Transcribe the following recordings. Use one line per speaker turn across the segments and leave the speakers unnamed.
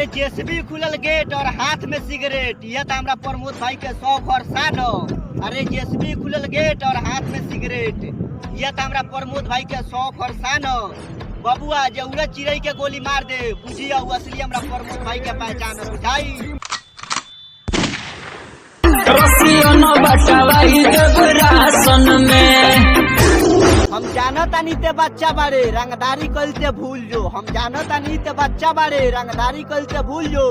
अरे जेसीबी खुलल गेट और हाथ में सिगरेट, यह तो हमारा प्रमोद भाई के शौक और शान हो। अरे जेसीबी खुलल गेट और हाथ में सिगरेट, यह तो हमारा प्रमोद भाई के शौक और शान हो। बबुआ जे उड़द चिड़ै के गोली मार दे बुझिया असली हमरा प्रमोद भाई के पहचान है, बुझाई। हम जानतानी ते बच्चा बारे रंगदारी कलते भूल जो, हम जानतानी ते बच्चा बारे रंगदारी कलते भूल जो।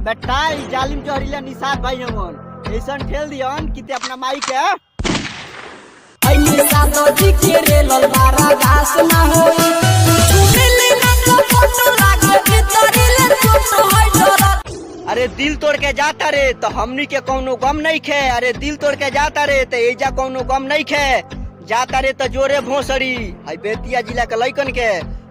बेटा जालिम जहरीला निषाद भाई हमन ऐसा ठेल दियन कि ते अपना माई के अरे दिल तोड़ के जाता रे तो हमनी के कौनो गम नहीं खे। अरे दिल तोड़ के जाता रे तो एजा कौनो गम नहीं खे। जाता रे तो जोरे भोसड़ी है बेतिया जिला के लइकन के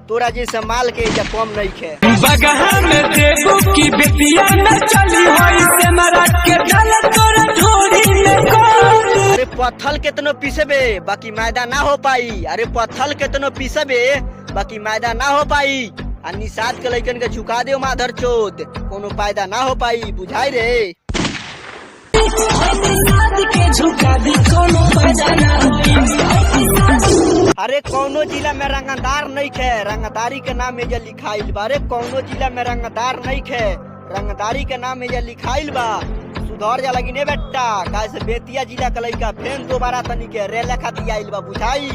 तोरा जैसे माल के एजा कम नहीं खे।
बगहा में देबू की बेतिया न चली होई से मरा के डाल तोरा झोरी में कोली।
अरे पत्थल केतनो पीसबे बाकी मैदा ना हो पाई। अरे पत्थल केतनो पीसबे बाकी मैदा ना हो पाई। आ निषाद के लइकन के झुका दे माधर चोद कोनो फायदा ना हो पाई, बुझाई रे। अरे कौनो जिला में रंगदार नहीं खे, रंगदारी के नाम एजा लिखाइल बा। अरे कौनो जिला में रंगदार नहीं खे, रंगदारी के नाम एजा लिखाइल बा। सुधर जा लगी ने बेटा, कैसे बेतिया जिला के लइका फेन दोबारा तनी के रेला खाती आइल बा, बुझाई।